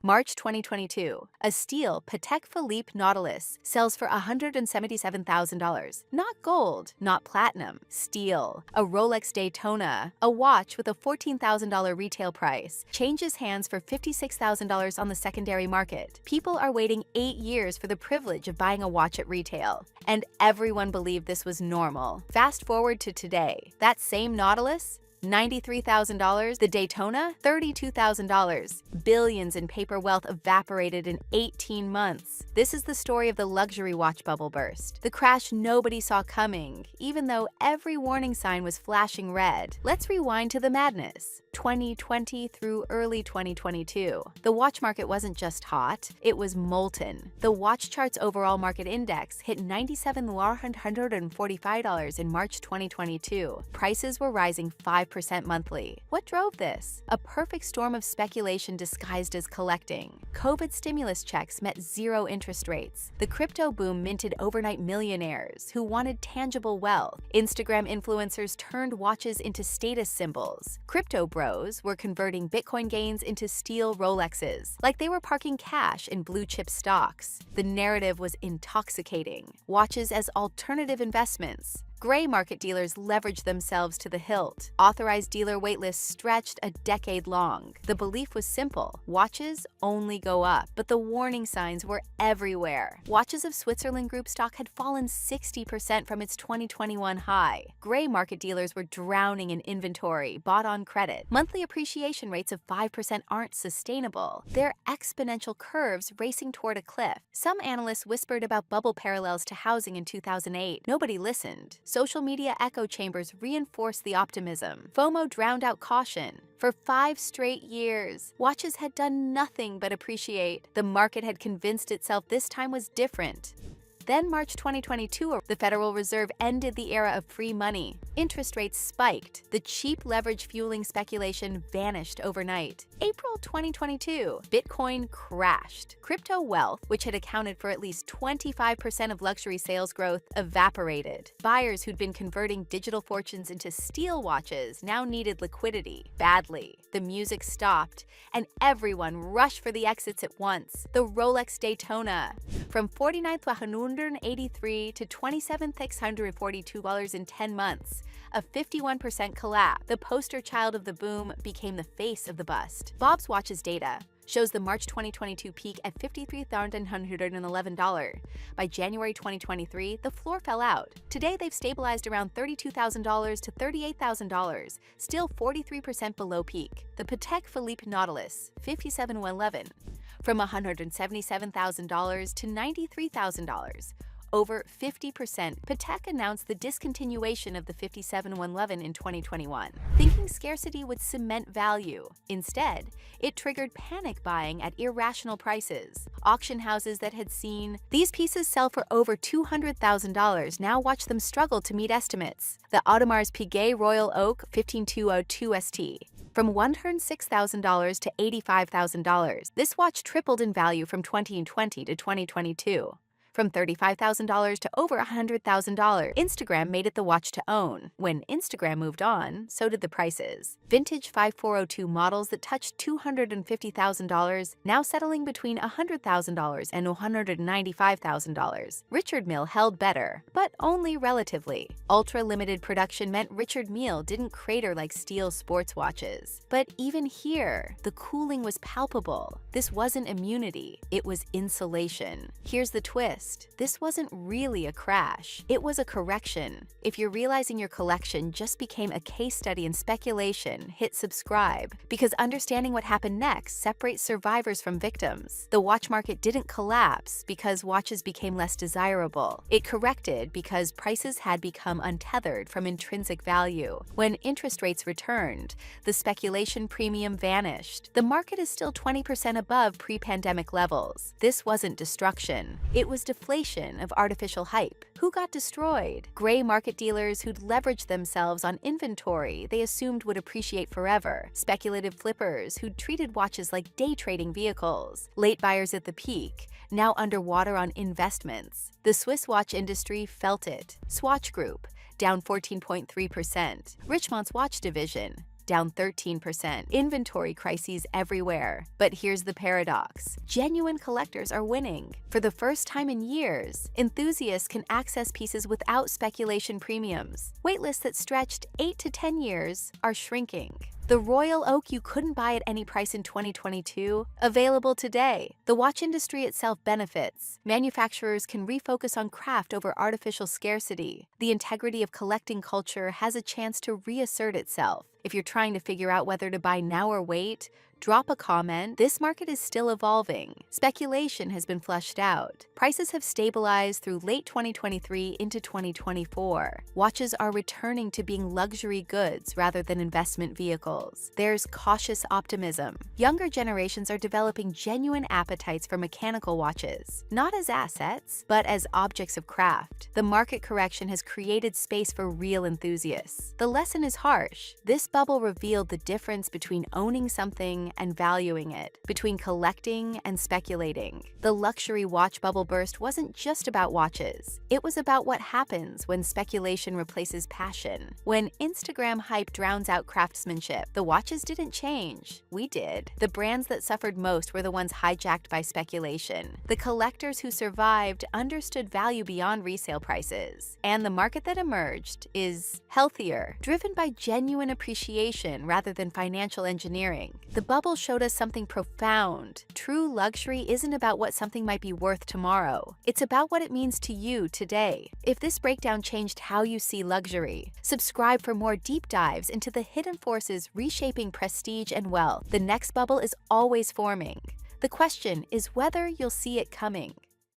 March 2022, a steel Patek Philippe Nautilus sells for $177,000. Not gold, not platinum, steel. A Rolex Daytona, a watch with a $14,000 retail price, changes hands for $56,000 on the secondary market. People are waiting 8 years for the privilege of buying a watch at retail. And everyone believed this was normal. Fast forward to today. That same Nautilus? $93,000, the Daytona, $32,000. Billions in paper wealth evaporated in 18 months. This is the story of the luxury watch bubble burst. The crash nobody saw coming, even though every warning sign was flashing red. Let's rewind to the madness. 2020 through early 2022. The watch market wasn't just hot, it was molten. The watch chart's overall market index hit $97,145 in March 2022. Prices were rising 5% monthly. What drove this? A perfect storm of speculation disguised as collecting. COVID stimulus checks met zero interest rates. The crypto boom minted overnight millionaires who wanted tangible wealth. Instagram influencers turned watches into status symbols. Crypto bros were converting Bitcoin gains into steel Rolexes, like they were parking cash in blue-chip stocks. The narrative was intoxicating. Watches as alternative investments. Gray market dealers leveraged themselves to the hilt. Authorized dealer waitlists stretched a decade long. The belief was simple: watches only go up, but the warning signs were everywhere. Watches of Switzerland Group stock had fallen 60% from its 2021 high. Gray market dealers were drowning in inventory, bought on credit. Monthly appreciation rates of 5% aren't sustainable. They're exponential curves racing toward a cliff. Some analysts whispered about bubble parallels to housing in 2008. Nobody listened. Social media echo chambers reinforced the optimism. FOMO drowned out caution. For 5 straight years, watches had done nothing but appreciate. The market had convinced itself this time was different. Then March 2022, the Federal Reserve ended the era of free money. Interest rates spiked. The cheap leverage fueling speculation vanished overnight. April 2022, Bitcoin crashed. Crypto wealth, which had accounted for at least 25% of luxury sales growth, evaporated. Buyers who'd been converting digital fortunes into steel watches now needed liquidity badly. The music stopped, and everyone rushed for the exits at once. The Rolex Daytona, from 49th to 183 to $27,642 in 10 months, a 51% collapse. The poster child of the boom became the face of the bust. Bob's Watches data shows the March 2022 peak at $53,111. By January 2023, the floor fell out. Today, they've stabilized around $32,000 to $38,000, still 43% below peak. The Patek Philippe Nautilus, 57111, from $177,000 to $93,000. Over 50%. Patek announced the discontinuation of the 57111 in 2021, thinking scarcity would cement value. Instead, it triggered panic buying at irrational prices. Auction houses that had seen these pieces sell for over $200,000 now watch them struggle to meet estimates. The Audemars Piguet Royal Oak 15202 ST, from $106,000 to $85,000. This watch tripled in value from 2020 to 2022. From $35,000 to over $100,000. Instagram made it the watch to own. When Instagram moved on, so did the prices. Vintage 5402 models that touched $250,000, now settling between $100,000 and $195,000. Richard Mille held better, but only relatively. Ultra-limited production meant Richard Mille didn't crater like steel sports watches. But even here, the cooling was palpable. This wasn't immunity, it was insulation. Here's the twist. This wasn't really a crash. It was a correction. If you're realizing your collection just became a case study in speculation, hit subscribe, because understanding what happened next separates survivors from victims. The watch market didn't collapse because watches became less desirable. It corrected because prices had become untethered from intrinsic value. When interest rates returned, the speculation premium vanished. The market is still 20% above pre-pandemic levels. This wasn't destruction. It was deflation of artificial hype. Who got destroyed? Gray market dealers who'd leveraged themselves on inventory they assumed would appreciate forever. Speculative flippers who'd treated watches like day trading vehicles. Late buyers at the peak, now underwater on investments. The Swiss watch industry felt it. Swatch Group, down 14.3%. Richemont's watch division, down 13%. Inventory crises everywhere. But here's the paradox. Genuine collectors are winning. For the first time in years, enthusiasts can access pieces without speculation premiums. Waitlists that stretched 8 to 10 years are shrinking. The Royal Oak you couldn't buy at any price in 2022, available today. The watch industry itself benefits. Manufacturers can refocus on craft over artificial scarcity. The integrity of collecting culture has a chance to reassert itself. If you're trying to figure out whether to buy now or wait, drop a comment. This market is still evolving. Speculation has been flushed out. Prices have stabilized through late 2023 into 2024. Watches are returning to being luxury goods rather than investment vehicles. There's cautious optimism. Younger generations are developing genuine appetites for mechanical watches, not as assets, but as objects of craft. The market correction has created space for real enthusiasts. The lesson is harsh. This bubble revealed the difference between owning something and valuing it, between collecting and speculating. The luxury watch bubble burst wasn't just about watches. It was about what happens when speculation replaces passion. When Instagram hype drowns out craftsmanship, the watches didn't change. We did. The brands that suffered most were the ones hijacked by speculation. The collectors who survived understood value beyond resale prices. And the market that emerged is healthier, driven by genuine appreciation rather than financial engineering. The bubble showed us something profound. True luxury isn't about what something might be worth tomorrow. It's about what it means to you today. If this breakdown changed how you see luxury, subscribe for more deep dives into the hidden forces reshaping prestige and wealth. The next bubble is always forming. The question is whether you'll see it coming.